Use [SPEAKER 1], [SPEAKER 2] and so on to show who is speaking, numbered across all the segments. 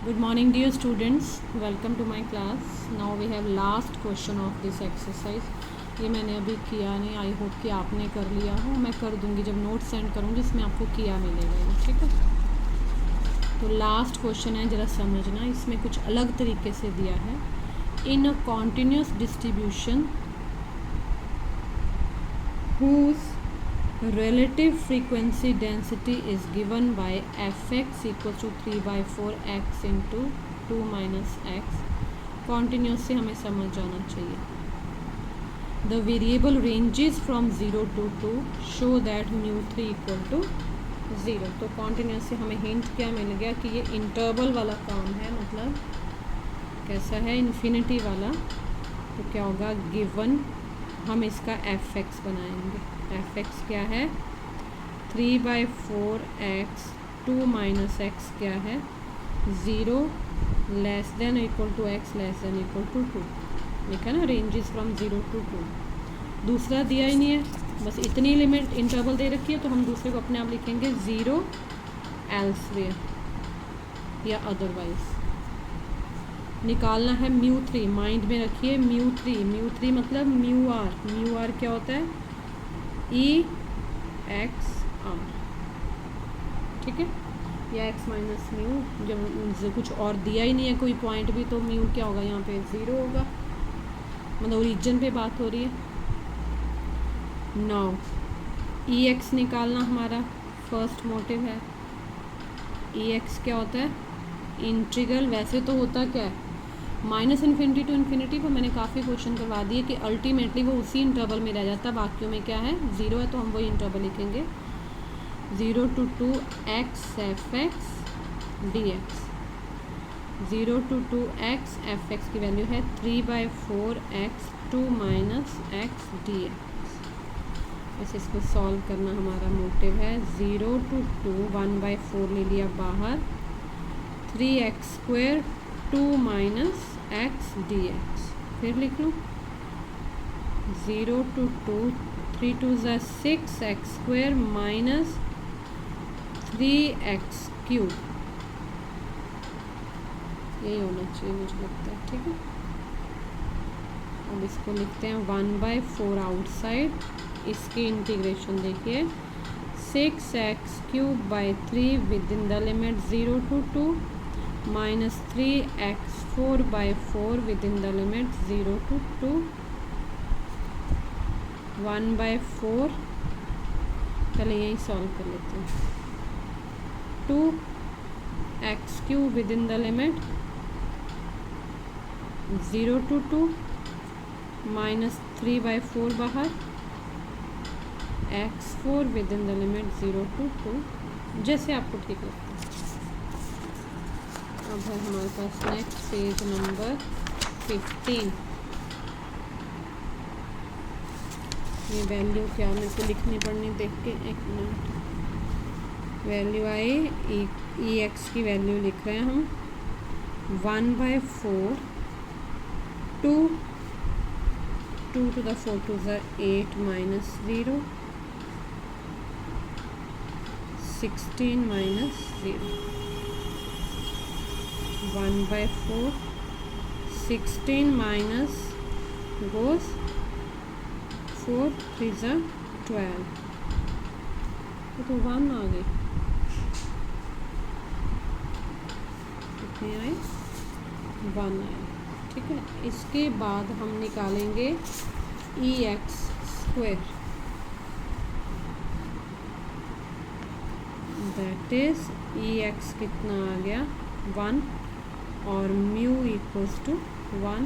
[SPEAKER 1] Good morning dear students, welcome to my class. Now we have last question of this exercise. ये मैंने अभी किया नहीं, I hope कि आपने कर लिया हो. मैं कर दूंगी जब नोट सेंड करूँगी इसमें आपको किया मिलेगा ये, ठीक है. तो लास्ट क्वेश्चन है, ज़रा समझना. इसमें कुछ अलग तरीके से दिया है. In a continuous distribution whose relative frequency density is given by fx equals to 3/4x into 2 minus x. Continuous से हमें समझ जाना चाहिए. The variable ranges from 0 to 2 show that μ3 equal to 0. तो कॉन्टिन्यूस से हमें हिंट क्या मिल गया कि ये इंटरवल वाला काम है, मतलब कैसा है, इन्फिनिटी वाला. तो क्या होगा, गिवन हम इसका fx बनाएंगे. fx क्या है, 3/4x 2 माइनस x क्या है, 0 less than equal to x less than equal to 2. लिखा ना, रेंजेस फ्रॉम 0 to 2. दूसरा दिया ही नहीं है, बस इतनी लिमिट इंटरवल दे रखी है, तो हम दूसरे को अपने आप लिखेंगे 0 एल्सवेयर या अदरवाइज. निकालना है μ3. माइंड में रखिए μ3 मतलब म्यू आर क्या होता है, EXR, ठीक है. या x माइनस म्यू, जब कुछ और दिया ही नहीं है कोई पॉइंट भी, तो म्यू क्या होगा, यहाँ पे 0 होगा. मतलब ओरिजिन पे बात हो रही है. नाउ EX निकालना हमारा फर्स्ट मोटिव है. EX क्या होता है, इंटीग्रल. वैसे तो होता क्या है, माइनस इन्फिनिटी टू इन्फिनिटी, पर मैंने काफ़ी क्वेश्चन करवा दिए कि अल्टीमेटली वो उसी इंटरवल में रह जाता है. बाकियों में क्या है, 0 है, तो हम वही इंटरवल लिखेंगे. 0 to 2 x fx dx. 0 to 2 x fx की वैल्यू है 3/4x 2 माइनस x dx. बस इसको सॉल्व करना हमारा मोटिव है. 0 to 2 1/4 ले लिया बाहर, 3x² 2 माइनस x dx. फिर लिख लूँ 0 to 2 3 2 6x² माइनस 3x³. यही होना चाहिए मुझे लगता है, ठीक है. अब इसको लिखते हैं 1/4 आउटसाइड. इसकी इंटीग्रेशन देखिए, 6x³/3 with in the limit 0 to 2 minus 3x4/4 with in the limit 0 to 2. 1/4 पहले यही सॉल्व कर लेते हैं. 2x³ with in the limit 0 to 2 minus 3/4 बाहर, x4 with in the limit 0 to 2, जैसे आपको ठीक लगता है. अब है हमारे पास नेक्स्ट पेज नंबर 15. ये वैल्यू क्या मेरे को लिखनी पड़नी, देख के एक मिनट. वैल्यू आई EX की वैल्यू लिख रहे हैं हम. 1/4 2 to the 4 to the 8 minus 0 16 minus 0. 1/4 16 minus goes 4 3 is 12. तो 1 आ गई. कितनी आई, 1 आई, ठीक है. इसके बाद हम निकालेंगे EX². दैट इज EX कितना आ गया, 1, और म्यू इक्वल्स टू 1.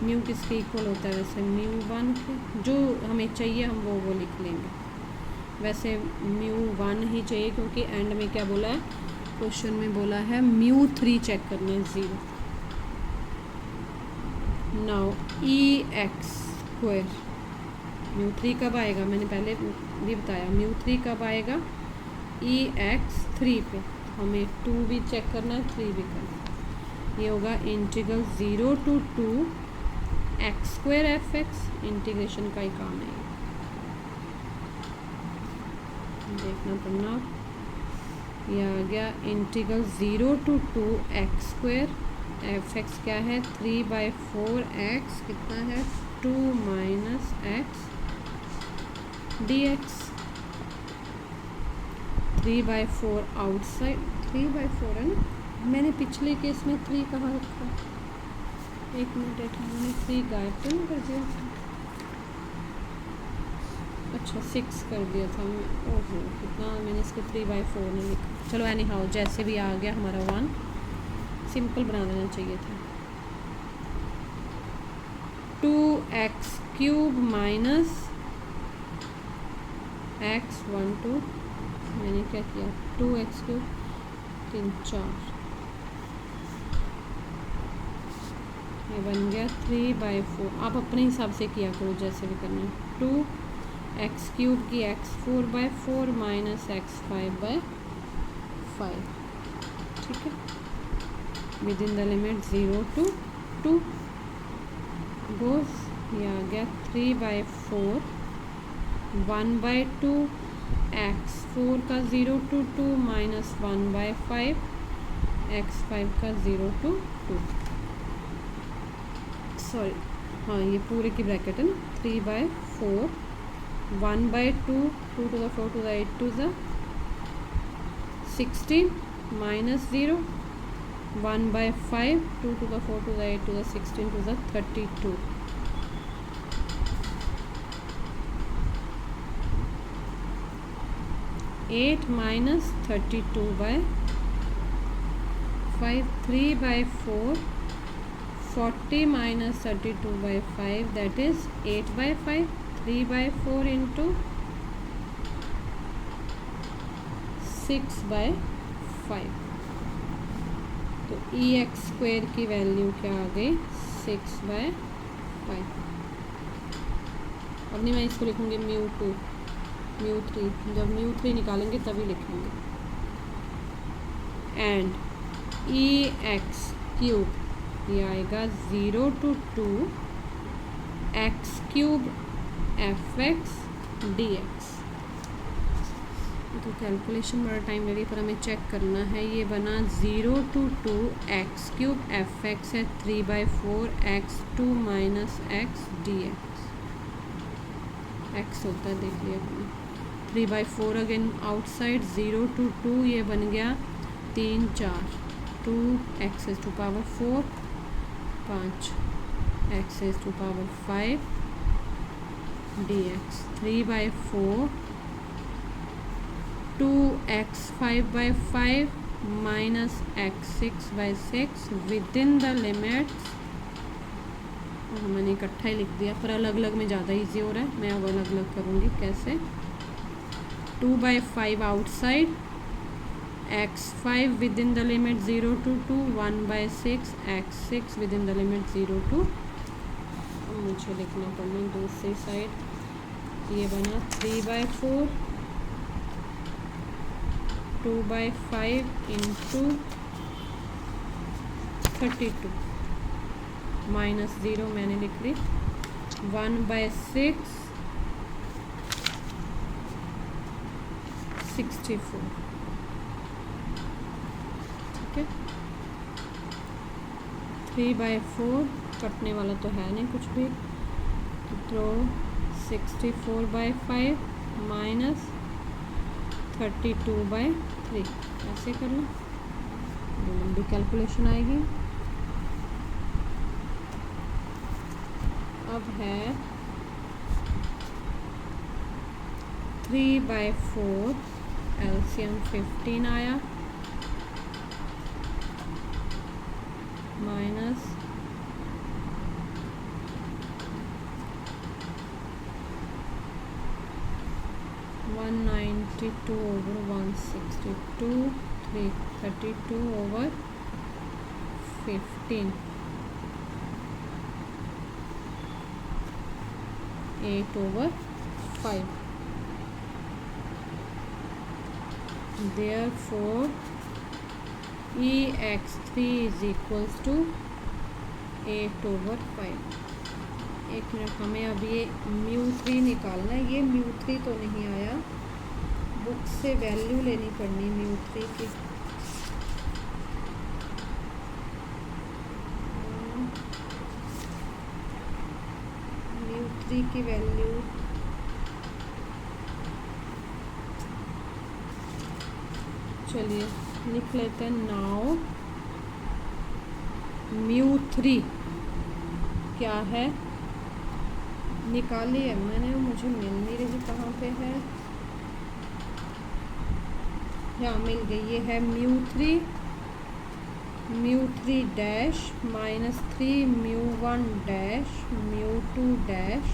[SPEAKER 1] म्यू किसके इक्वल होता है वैसे, μ1 के. जो हमें चाहिए हम वो लिख लेंगे. वैसे μ1 ही चाहिए, क्योंकि एंड में क्या बोला है, क्वेश्चन में बोला है μ3 चेक करने 0. Now EX². μ3 कब आएगा, मैंने पहले भी बताया, μ3 कब आएगा, EX3 पे. हमें 2 भी चेक करना है, 3 भी करना है. ये होगा integral 0 to 2 x² fx. Integration का ही काम है ये, देखना पड़ना. ये आ गया integral 0 to 2x²। F x क्या है 3/4x कितना है 2 - x dx। 3/4 आउटसाइड 3/4 है ना, मैंने पिछले केस में 3 कहाँ रखा, एक मिनट मैंने 3 गायब तो नहीं कर दिया था, अच्छा 6 कर दिया था मैं, ओहो कितना मैंने इसको 3/4 नहीं लिखा। चलो एनी हाउ जैसे भी आ गया हमारा 1, सिंपल बना देना चाहिए था। 2x³ माइनस x12 मैंने क्या किया 2x³ 3 4 ये बन गया 3/4। आप अपने हिसाब से किया करो जैसे भी करना है। 2x³ की x4/4 माइनस x5/5 ठीक है, with in the limit 0 to 2 गोस। ये आ गया 3/4 1/2 x4 का 0 to 2 माइनस 1/5 x5 का 0 to 2 सॉरी हाँ ये पूरे की ब्रैकेट है ना 3/4 1/2 2 to the 4 to the 8 to the 16 minus 0 1/5 2 to the 4 to the 8 to the 16 to the 32 8 minus 32/5 3/4 40 minus 32/5 that is 8/5 3/4 into 6/5 तो ex² की वैल्यू क्या आ गई 6/5। अब नहीं मैं इसको लिखूँगी μ2 μ3, जब μ3 निकालेंगे तभी लिखेंगे। एंड ex³ ये आएगा 0 to 2 x³ fx dx। तो कैलकुलेशन बड़ा टाइम लगे पर हमें चेक करना है। ये बना 0 to 2 x³ fx है 3/4 x2 minus x dx। x होता है देख लिया हमने 3/4 अगेन आउटसाइड 0 to 2 ये बन गया 3 4 2 x⁴ 5 x⁵ dx 3/4 2x5/5 minus x6/6 with in the limits. मैंने इकट्ठा ही लिख दिया पर अलग अलग में ज़्यादा इजी हो रहा है, मैं अब अलग अलग करूँगी कैसे। 2/5 outside x5 with in the limit 0 to 2 1/6 x6 with in the limit 0 to मुझे लिखना पड़ना दूसरी साइड। ये बना 3/4 2/5 into 32 माइनस 0 मैंने लिख ली 1/6 64 ठीक है। 3/4 कटने वाला तो है नहीं कुछ भी, तो 64/5 माइनस 32/3 ऐसे कर लो, लंबी कैलकुलेशन आएगी। अब है 3/4 एलसीएम 15 आया minus 192 over 162 332 over 15 8 over 5 therefore ex3 is equals to 8 over 5। एक मिनट हमें अब ये μ3 निकालना है। ये μ3 तो नहीं आया, बुक से वैल्यू लेनी पड़नी μ3 की। μ3 की वैल्यू चलिए लिख लेते हैं। नाउ μ3 क्या है, निकाली है मैंने, मुझे मिल नहीं रही कहाँ पे है। यहाँ मिल गई, ये है μ3 dash -3 μ1 dash μ2 dash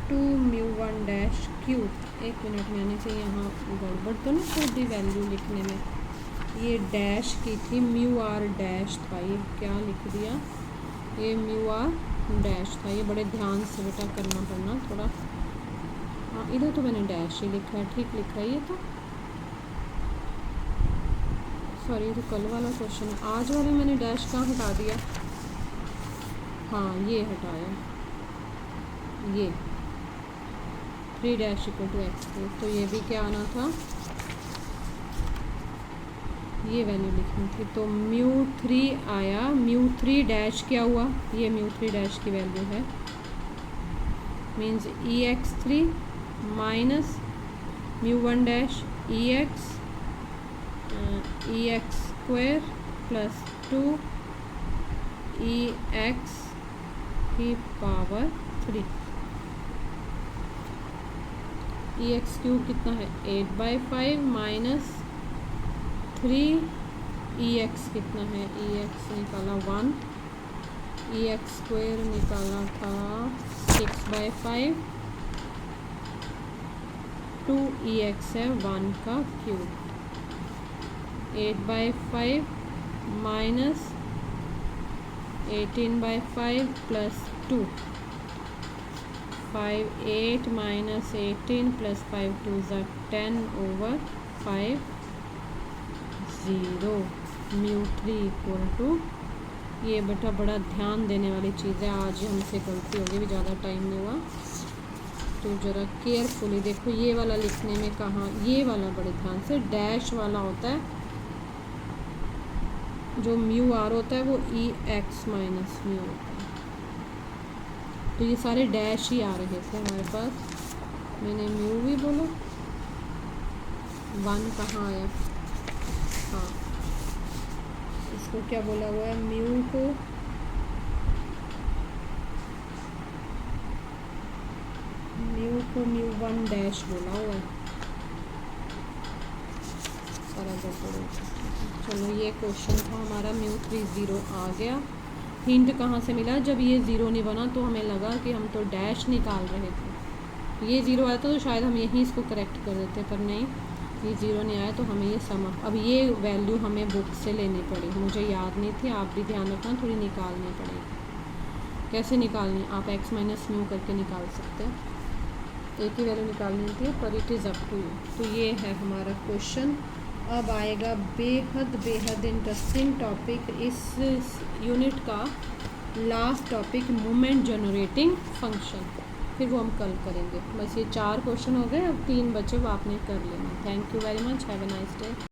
[SPEAKER 1] 2 μ1 dash cube. एक मिनट, मैंने से यहाँ गड़बड़ तो नहीं कर दी वैल्यू लिखने में। ये डैश की थी, μr डैश था, ये क्या लिख दिया, ये μr डैश था। ये बड़े ध्यान से बेटा करना पड़ना थोड़ा। हाँ इधर तो मैंने डैश ही लिखा है, ठीक लिखा है ये तो। सॉरी ये तो कल वाला क्वेश्चन है, आज वाले मैंने डैश कहाँ हटा दिया। हाँ ये हटाया, ये 3 डैश इक्वल टू x3, तो ये भी क्या आना था, ये वैल्यू लिखनी थी। तो μ3 आया, μ3 डैश क्या हुआ, ये μ3 डैश की वैल्यू है, means ex3 minus μ1 dash ex square plus 2 ex की पावर 3। ex क्यूब कितना है 8/5 माइनस 3 ex कितना है, ex निकाला 1, ex स्क्वायर निकाला था 6/5, 2 ex है 1 का cube, 8/5 minus 18/5 plus 2, 5 8 minus 18 plus 5 2 ज़ा 10/5 0 μ3 इक्वल टू, ये बेटा बड़ा ध्यान देने वाली चीज़ है, आज हमसे गलती होगी, भी ज़्यादा टाइम नहीं हुआ तो ज़रा केयरफुली देखो। ये वाला लिखने में कहाँ, ये वाला बड़े ध्यान से, डैश वाला होता है जो μr होता है वो ex माइनस μ होता है। तो ये सारे डैश ही आ रहे थे हमारे पास, मैंने μ भी बोला, 1 कहाँ आया, हाँ इसको क्या बोला हुआ है, μ को μ1 डैश बोला हुआ है, सारा गड़बड़। चलो ये क्वेश्चन था हमारा, μ3 0 आ गया। हिंट कहाँ से मिला, जब ये ज़ीरो नहीं बना तो हमें लगा कि हम तो डैश निकाल रहे थे, ये ज़ीरो आया था तो शायद हम यहीं इसको करेक्ट कर देते, पर नहीं ये ज़ीरो नहीं आया तो हमें ये समा, अब ये वैल्यू हमें बुक से लेनी पड़ी, मुझे याद नहीं थी, आप भी ध्यान रखना, थोड़ी निकालनी पड़ेगी। कैसे निकालनी, आप x माइनस म्यू करके निकाल सकते हैं, एक ही वैल्यू निकालनी होती है, पर it is up to you. तो ये है हमारा क्वेश्चन। अब आएगा बेहद इंटरेस्टिंग टॉपिक इस यूनिट का, last topic moment generating function, फिर वो हम कल करेंगे। बस ये 4 क्वेश्चन हो गए, अब 3 बचे वो आपने कर लेना। Thank you very much, have a nice day.